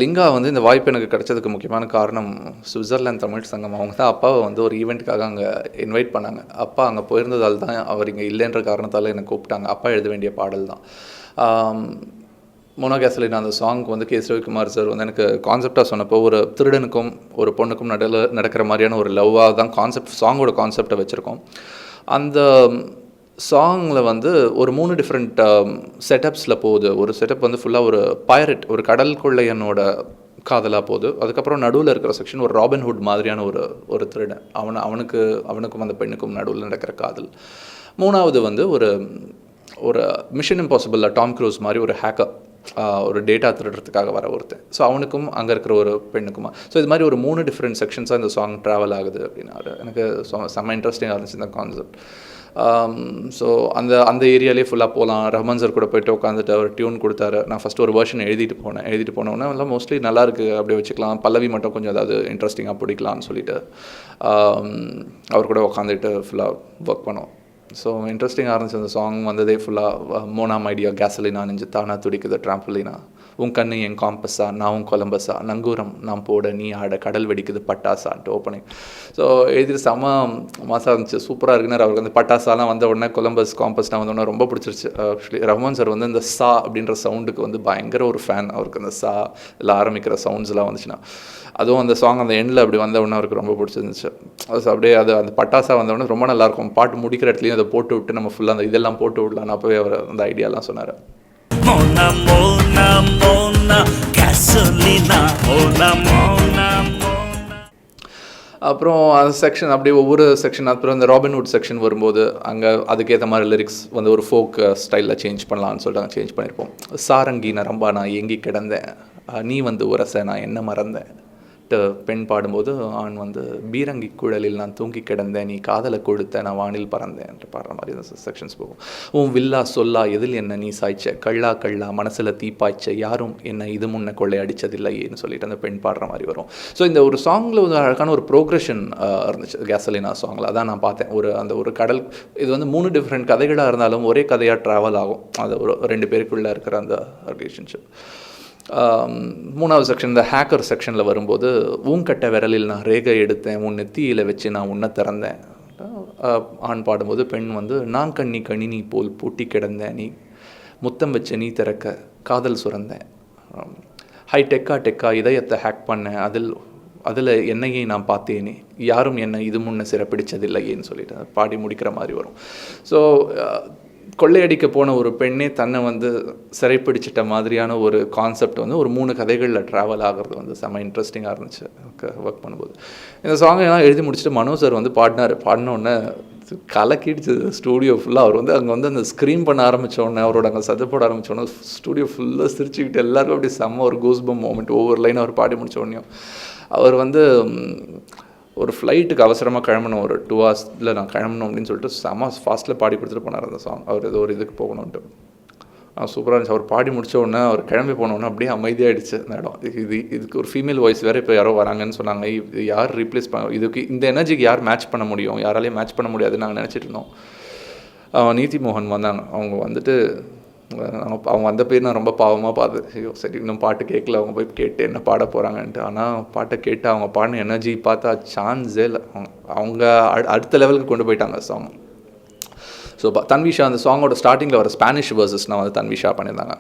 லிங்கா வந்து இந்த வாய்ப்பு எனக்கு கிடைச்சதுக்கு முக்கியமான காரணம் சுவிட்சர்லாந்து தமிழ் சங்கம். அவங்க தான் அப்பாவை வந்து ஒரு ஈவெண்ட்டுக்காக அங்கே இன்வைட் பண்ணாங்க. அப்பா அங்கே போயிருந்ததால் தான் அவர் இங்கே இல்லைன்ற காரணத்தால் என்னை கூப்பிட்டாங்க. அப்பா எழுத வேண்டிய பாடல் தான். மோனா கேசலினா அந்த சாங்க்கு வந்து கே. ரவிக்குமார் சார் வந்து எனக்கு கான்செப்டாக சொன்னப்போ, ஒரு திருடனுக்கும் ஒரு பொண்ணுக்கும் நடுவில் நடக்கிற மாதிரியான ஒரு லவ்வாக தான் சாங்கோட கான்செப்டை வச்சுருக்கோம். அந்த சாங்கில் வந்து ஒரு 3 டிஃப்ரெண்ட் செட்டப்ஸில் போகுது. ஒரு செட்டப் வந்து ஃபுல்லாக ஒரு பைரட், ஒரு கடல் கொள்ளையனோட காதலாக போகுது. அதுக்கப்புறம் நடுவில் இருக்கிற செக்ஷன் ஒரு ராபின்ஹுட் மாதிரியான ஒரு திருடன், அவனுக்கும் அந்த பெண்ணுக்கும் நடுவில் நடக்கிற காதல். 3வது வந்து ஒரு மிஷன் இம்பாசிபிளில் டாம் க்ரூஸ் மாதிரி ஒரு ஹேக்கர், ஒரு டேட்டா திருடுறதுக்காக வர ஒருத்தன். ஸோ அவனுக்கும் அங்கே இருக்கிற ஒரு பெண்ணுக்குமா. ஸோ இது மாதிரி ஒரு 3 டிஃப்ரெண்ட் செக்ஷன்ஸாக இந்த சாங் ட்ராவல் ஆகுது அப்படின்னாரு. எனக்கு செம்ம இன்ட்ரெஸ்டிங்காக இருந்துச்சு இந்த கான்செப்ட். ஸோ அந்த ஏரியாலே ஃபுல்லாக போகலாம். ரஹ்மான் சார் கூட போய்ட்டு உட்காந்துட்டு அவர் டியூன் கொடுத்தாரு. நான் ஃபஸ்ட்டு ஒரு வெர்ஷன் எழுதிட்டு போனோன்னே எல்லாம் மோஸ்ட்லி நல்லாயிருக்கு, அப்படியே வச்சுக்கலாம், பல்லவி மட்டும் கொஞ்சம் ஏதாவது இன்ட்ரெஸ்டிங்காக பிடிக்கலான்னு சொல்லிட்டு அவர் கூட உட்காந்துட்டு ஃபுல்லாக ஒர்க் பண்ணோம். ஸோ இன்ட்ரெஸ்டிங்காக இருந்துச்சு அந்த சாங் வந்ததே ஃபுல்லாக. மோனா மைடியா கேசலினா நெஞ்சு தானா துடிக்குது ட்ராம்பலினா, உன் கண்ணு என் காம்பஸா நான் உன் கொலம்பஸா, நங்கூரம் நான் போட நீ ஆட கடல் வெடிக்குது பட்டாசான்ட்டு ஓப்பனிங். ஸோ எழுதிட்டு செம்ம மாசாக இருந்துச்சு, சூப்பராக இருக்குனார். அவருக்கு அந்த பட்டாசாலாம் வந்த உடனே கொலம்பஸ் காம்பஸ்லாம் வந்த உடனே ரொம்ப பிடிச்சிருச்சு. ஆக்சுவலி ரஹ்மான் சார் வந்து இந்த சா அப்படின்ற சவுண்டுக்கு வந்து பயங்கர ஒரு ஃபேன். அவருக்கு அந்த சா இல்லை ஆரம்பிக்கிற சவுண்ட்ஸ்லாம் வந்துச்சுன்னா, அதுவும் அந்த சாங் அந்த எண்டில் அப்படி வந்த உடனே அவருக்கு ரொம்ப பிடிச்சிருந்துச்சு. அது அப்படியே அந்த பட்டாசா வந்த உடனே ரொம்ப நல்லாயிருக்கும். பாட்டு முடிக்கிற இடத்துலையும் அதை போட்டு விட்டு நம்ம ஃபுல்லாக அந்த இதெல்லாம் போட்டு விடலாம். நான் போய் அவர் அந்த ஐடியாலாம் சொன்னார். அப்புறம் அந்த செக்ஷன் அப்படியே ஒவ்வொரு செக்ஷன், அப்புறம் இந்த ராபின்ஹுட் செக்ஷன் வரும்போது அங்கே அதுக்கேற்ற மாதிரி லிரிக்ஸ் வந்து ஒரு ஃபோக் ஸ்டைலில் சேஞ்ச் பண்ணலான்னு சொல்லிட்டு அங்கே சேஞ்ச் பண்ணியிருப்போம். சாரங்கி நரம்பா நான் எங்கி கிடந்தேன், நீ வந்து உரச நான் என்ன மறந்தேன், பெண் பாடும்போது ஆண் வந்து பீரங்கி குழலில் நான் தூங்கி கிடந்தேன், நீ காதலை கொடுத்த நான் வானில் பறந்தேன் என்று பாடுற மாதிரி அந்த செக்ஷன்ஸ் போகும். உன் வில்லா சொல்லா எதில் என்ன நீ சாய்ச்ச, கள்ளா கள்ளா மனசில் தீப்பாய்ச்ச, யாரும் என்ன இது முன்ன கொள்ளை அடித்ததில்லையேன்னு சொல்லிட்டு அந்த பெண் பாடுற மாதிரி வரும். ஸோ இந்த ஒரு சாங்கில் வந்து அழகான ஒரு ப்ரோக்ரெஷன் இருந்துச்சு கேசலினா சாங்கில். அதான் நான் பார்த்தேன். ஒரு கடல், இது வந்து 3 டிஃப்ரெண்ட் கதைகளாக இருந்தாலும் ஒரே கதையாக ட்ராவல் ஆகும். அது ஒரு 2 பேருக்குள்ளே இருக்கிற அந்த ரிலேஷன்ஷிப். 3வது செக்ஷன் இந்த ஹேக்கர் செக்ஷனில் வரும்போது, ஊங்கட்ட விரலில் நான் ரேகை எடுத்தேன், உன் நெத்தியில் வச்சு நான் உன்னை திறந்தேன். ஆண் பாடும்போது பெண் வந்து நான் கணினி போல் பூட்டி கிடந்தேன், நீ முத்தம் வச்சு நீ திறக்க காதல் சுரந்தேன். டெக்கா இதயத்தை ஹேக் பண்ணேன், அதில் என்னையே நான் பார்த்தேனே, யாரும் என்னை இது முன்ன சிறப்பிடிச்சதில்லையேன்னு சொல்லிட்டு பாடி முடிக்கிற மாதிரி வரும். ஸோ கொள்ளையடிக்க போன ஒரு பெண்ணே தன்னை வந்து சிறைப்பிடிச்சிட்ட மாதிரியான ஒரு கான்செப்ட் வந்து ஒரு 3 கதைகளில் ட்ராவல் ஆகிறது வந்து செம்ம இன்ட்ரெஸ்டிங்காக இருந்துச்சு ஒர்க் பண்ணும்போது. இந்த சாங் எல்லாம் எழுதி முடிச்சுட்டு மனோ சார் வந்து பாடினோடனே கலக்கிடுச்சு ஸ்டூடியோ ஃபுல்லாக. அவர் வந்து அங்கே வந்து அந்த ஸ்க்ரீம் பண்ண ஆரம்பித்தோடனே, அவரோட அங்கே சதை போட ஆரம்பித்தோடனே ஸ்டூடியோ ஃபுல்லாக சிரிச்சுக்கிட்டு எல்லாருக்கும் அப்படி செம்ம ஒரு கூஸ்பம் மோமெண்ட். ஒவ்வொரு லைனும் அவர் பாடி முடித்தோடனையும் அவர் வந்து ஒரு ஃப்ளைட்டுக்கு அவசரமாக கிளம்பணும், ஒரு 2 ஹவர்ஸில் நான் கிளம்பணும் அப்படின்னு சொல்லிட்டு செம்ம ஃபாஸ்ட்டில் பாடி கொடுத்துட்டு போனார் அந்த சாங். அவர் ஏதோ ஒரு இதுக்கு போகணுன்ட்டு சூப்பராக இருந்துச்சு. அவர் பாடி முடித்த உடனே அவர் கிளம்பி போனோடனே அப்படியே அமைதியாகிடுச்சு அந்த இடம். இதுக்கு ஒரு ஃபீமேல் வாய்ஸ் வேறு இப்போ யாரோ வராங்கன்னு சொன்னாங்க. இது யார் ரீப்ளேஸ் இதுக்கு இந்த எனர்ஜிக்கு யார் மேட்ச் பண்ண முடியும், யாராலையும் மேட்ச் பண்ண முடியாதுன்னு நாங்கள் நினச்சிட்டு இருந்தோம். நீதி மோகன் வந்தாங்க. அவங்க வந்துட்டு அவங்க வந்த பேர் நான் ரொம்ப பாவமாக பார்த்தேன். ஐயோ சரி, இன்னும் பாட்டு கேட்கல, அவங்க போய் கேட்டு என்ன பாட போகிறாங்கன்ட்டு. ஆனால் பாட்டை கேட்டு அவங்க பாடின எனர்ஜி பார்த்தா சான்ஸே இல்லை. அவங்க அடுத்த லெவலுக்கு கொண்டு போயிட்டாங்க சாங். ஸோ தன்விஷா அந்த சாங்கோட ஸ்டார்டிங்கில் வர ஸ்பானிஷ் வேர்சஸ்னால் வந்து தன்விஷா பண்ணியிருந்தாங்க.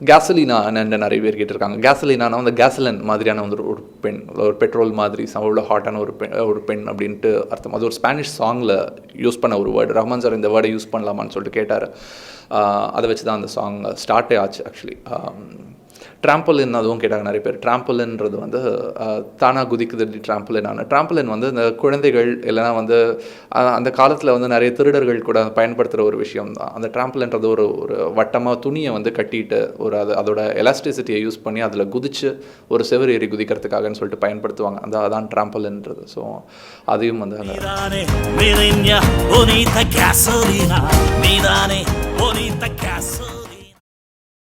கேசலினா என்னென்ன நிறைய பேர் கேட்டிருக்காங்க. கேசலினானா வந்து கேசலன் மாதிரியான வந்து ஒரு பெண், ஒரு பெட்ரோல் மாதிரி அவ்வளோ ஹாட்டான ஒரு பெண் அப்படின்ட்டு அர்த்தம். அது ஒரு ஸ்பானிஷ் சாங்கில் யூஸ் பண்ண ஒரு வேர்டு. ரஹ்மான் சார் இந்த வேர்டை யூஸ் பண்ணலாமான்னு சொல்லிட்டு கேட்டார். அதை வச்சு தான் அந்த சாங் ஸ்டார்ட்டே ஆச்சு ஆக்சுவலி. ட்ராம்பலின் அதுவும் கேட்டாங்க நிறைய பேர். ட்ராம்பலின்றது வந்து தானாக குதிக்குது ட்ராம்பலின் வந்து இந்த குழந்தைகள் இல்லைனா வந்து அந்த காலத்தில் வந்து நிறைய திருடர்கள் கூட பயன்படுத்துகிற ஒரு விஷயம் தான். அந்த ட்ராம்பலின்றது ஒரு வட்டமாக துணியை வந்து கட்டிட்டு அதோட எலாஸ்டிசிட்டியை யூஸ் பண்ணி அதில் குதித்து ஒரு செவர் ஏறி குதிக்கிறதுக்காகன்னு சொல்லிட்டு பயன்படுத்துவாங்க. அதான் ட்ராம்பலின்றது. ஸோ அதையும் வந்து அந்த